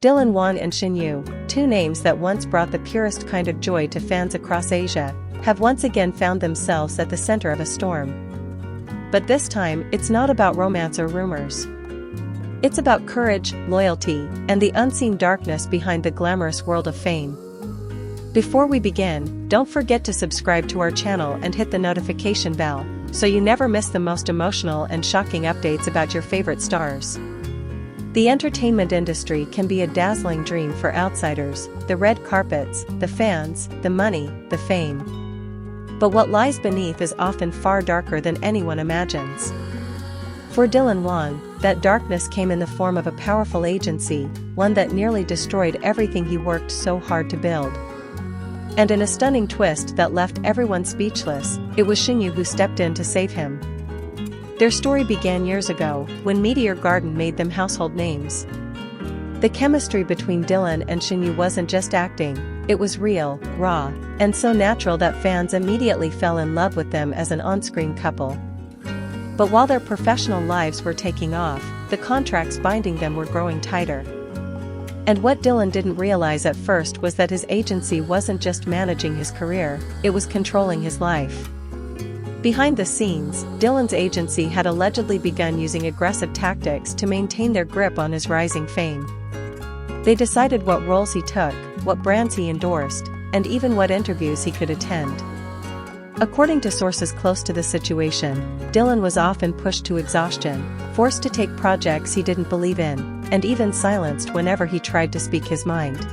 Dylanwang and Shinyu, two names that once brought the purest kind of joy to fans across Asia, have once again found themselves at the center of a storm. But this time, it's not about romance or rumors. It's about courage, loyalty, and the unseen darkness behind the glamorous world of fame. Before we begin, don't forget to subscribe to our channel and hit the notification bell, so you never miss the most emotional and shocking updates about your favorite stars. The entertainment industry can be a dazzling dream for outsiders, the red carpets, the fans, the money, the fame. But what lies beneath is often far darker than anyone imagines. For Dylanwang, that darkness came in the form of a powerful agency, one that nearly destroyed everything he worked so hard to build. And in a stunning twist that left everyone speechless, it was Shinyu who stepped in to save him. Their story began years ago, when Meteor Garden made them household names. The chemistry between Dylan and Shinyu wasn't just acting, it was real, raw, and so natural that fans immediately fell in love with them as an on-screen couple. But while their professional lives were taking off, the contracts binding them were growing tighter. And what Dylan didn't realize at first was that his agency wasn't just managing his career, it was controlling his life. Behind the scenes, Dylan's agency had allegedly begun using aggressive tactics to maintain their grip on his rising fame. They decided what roles he took, what brands he endorsed, and even what interviews he could attend. According to sources close to the situation, Dylan was often pushed to exhaustion, forced to take projects he didn't believe in, and even silenced whenever he tried to speak his mind.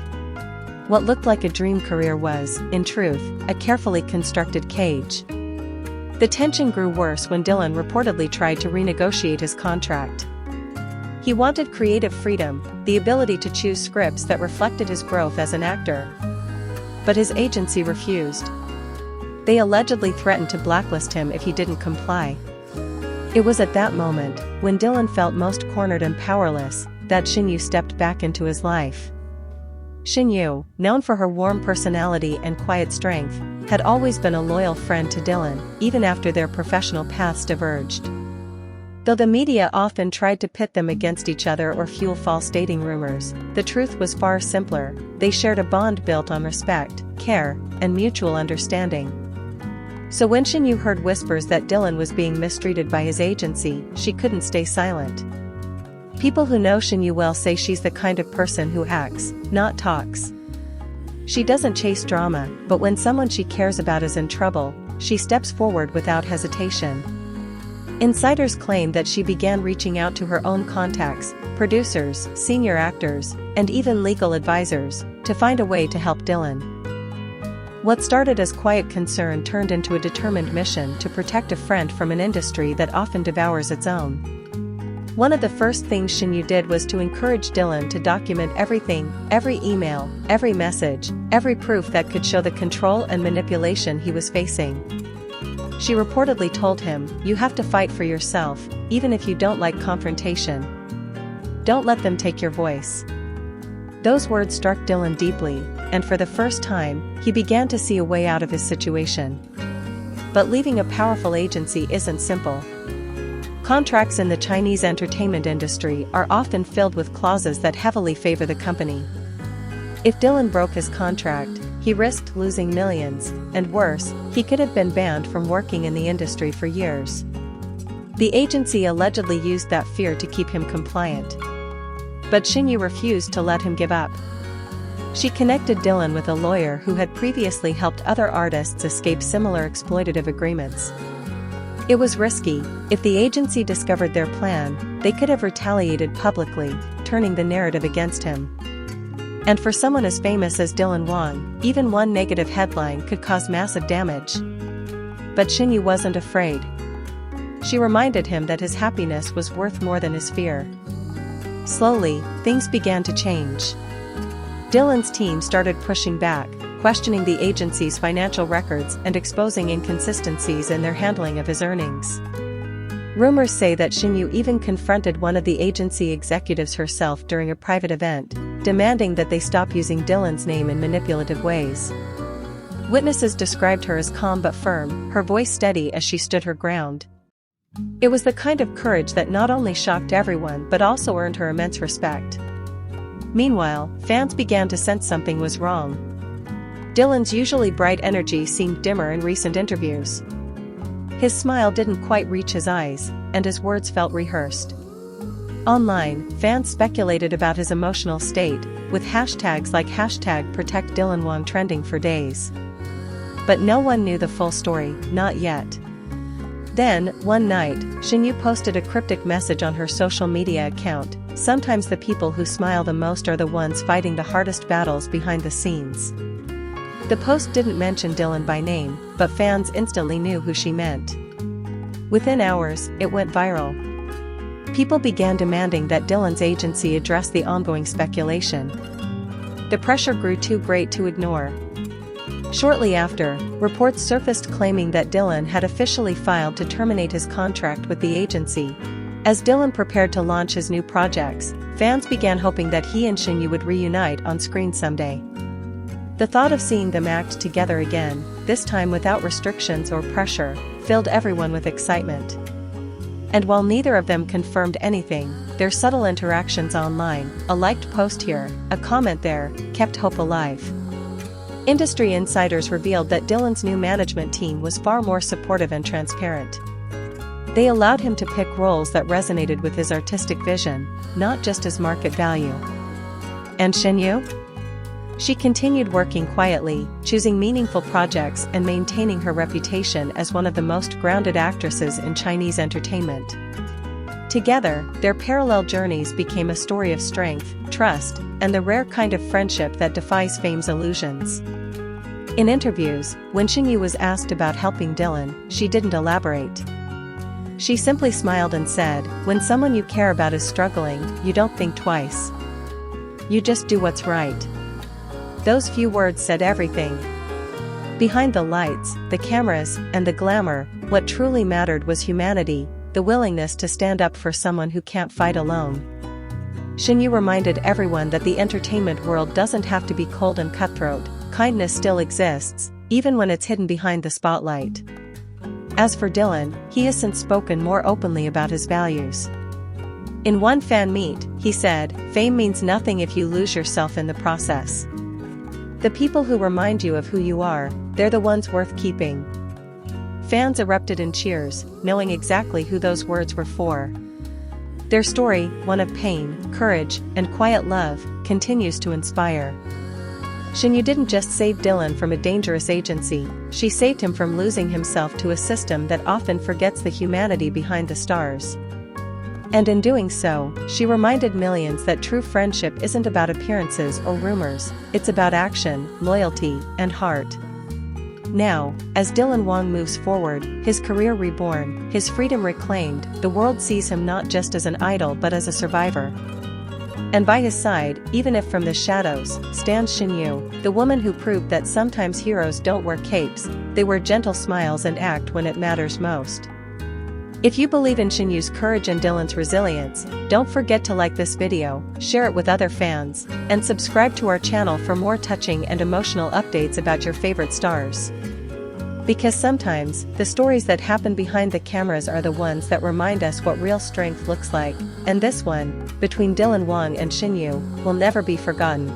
What looked like a dream career was, in truth, a carefully constructed cage. The tension grew worse when Dylan reportedly tried to renegotiate his contract. He wanted creative freedom, the ability to choose scripts that reflected his growth as an actor. But his agency refused. They allegedly threatened to blacklist him if he didn't comply. It was at that moment, when Dylan felt most cornered and powerless, that Shinyu stepped back into his life. Shinyu, known for her warm personality and quiet strength, had always been a loyal friend to Dylan, even after their professional paths diverged. Though the media often tried to pit them against each other or fuel false dating rumors, the truth was far simpler. They shared a bond built on respect, care, and mutual understanding. So when Shinyu heard whispers that Dylan was being mistreated by his agency, she couldn't stay silent. People who know Shinyu well say she's the kind of person who acts, not talks. She doesn't chase drama, but when someone she cares about is in trouble, she steps forward without hesitation. Insiders claim that she began reaching out to her own contacts, producers, senior actors, and even legal advisors, to find a way to help Dylan. What started as quiet concern turned into a determined mission to protect a friend from an industry that often devours its own. One of the first things Shinyu did was to encourage Dylan to document everything, every email, every message, every proof that could show the control and manipulation he was facing. She reportedly told him, "You have to fight for yourself, even if you don't like confrontation. Don't let them take your voice." Those words struck Dylan deeply, and for the first time, he began to see a way out of his situation. But leaving a powerful agency isn't simple. Contracts in the Chinese entertainment industry are often filled with clauses that heavily favor the company. If Dylan broke his contract, he risked losing millions, and worse, he could have been banned from working in the industry for years. The agency allegedly used that fear to keep him compliant. But Shinyu refused to let him give up. She connected Dylan with a lawyer who had previously helped other artists escape similar exploitative agreements. It was risky. If the agency discovered their plan, they could have retaliated publicly, turning the narrative against him. And for someone as famous as Dylanwang, even one negative headline could cause massive damage. But Shinyu wasn't afraid. She reminded him that his happiness was worth more than his fear. Slowly, things began to change. Dylan's team started pushing back, questioning the agency's financial records and exposing inconsistencies in their handling of his earnings. Rumors say that Shinyu even confronted one of the agency executives herself during a private event, demanding that they stop using Dylan's name in manipulative ways. Witnesses described her as calm but firm, her voice steady as she stood her ground. It was the kind of courage that not only shocked everyone but also earned her immense respect. Meanwhile, fans began to sense something was wrong. Dylan's usually bright energy seemed dimmer in recent interviews. His smile didn't quite reach his eyes, and his words felt rehearsed. Online, fans speculated about his emotional state, with hashtags like #ProtectDylanWang trending for days. But no one knew the full story, not yet. Then, one night, Shinyu posted a cryptic message on her social media account. Sometimes the people who smile the most are the ones fighting the hardest battles behind the scenes. The post didn't mention Dylan by name, but fans instantly knew who she meant. Within hours, it went viral. People began demanding that Dylan's agency address the ongoing speculation. The pressure grew too great to ignore. Shortly after, reports surfaced claiming that Dylan had officially filed to terminate his contract with the agency. As Dylan prepared to launch his new projects, fans began hoping that he and Shinyu would reunite on screen someday. The thought of seeing them act together again, this time without restrictions or pressure, filled everyone with excitement. And while neither of them confirmed anything, their subtle interactions online, a liked post here, a comment there, kept hope alive. Industry insiders revealed that Dylan's new management team was far more supportive and transparent. They allowed him to pick roles that resonated with his artistic vision, not just his market value. And Shinyu? She continued working quietly, choosing meaningful projects and maintaining her reputation as one of the most grounded actresses in Chinese entertainment. Together, their parallel journeys became a story of strength, trust, and the rare kind of friendship that defies fame's illusions. In interviews, when Shinyu was asked about helping Dylan, she didn't elaborate. She simply smiled and said, "When someone you care about is struggling, you don't think twice. You just do what's right." Those few words said everything. Behind the lights, the cameras, and the glamour, what truly mattered was humanity, the willingness to stand up for someone who can't fight alone. Shinyu reminded everyone that the entertainment world doesn't have to be cold and cutthroat. Kindness still exists, even when it's hidden behind the spotlight. As for Dylan, he has since spoken more openly about his values. In one fan meet, he said, "Fame means nothing if you lose yourself in the process. The people who remind you of who you are, they're the ones worth keeping." Fans erupted in cheers, knowing exactly who those words were for. Their story, one of pain, courage, and quiet love, continues to inspire. Shinyu didn't just save Dylan from a dangerous agency, she saved him from losing himself to a system that often forgets the humanity behind the stars. And in doing so, she reminded millions that true friendship isn't about appearances or rumors, it's about action, loyalty, and heart. Now, as Dylan Wang moves forward, his career reborn, his freedom reclaimed, the world sees him not just as an idol but as a survivor. And by his side, even if from the shadows, stands Shinyu, the woman who proved that sometimes heroes don't wear capes, they wear gentle smiles and act when it matters most. If you believe in Shinyu's courage and Dylan's resilience, don't forget to like this video, share it with other fans, and subscribe to our channel for more touching and emotional updates about your favorite stars. Because sometimes, the stories that happen behind the cameras are the ones that remind us what real strength looks like, and this one, between Dylan Wang and Shinyu, will never be forgotten.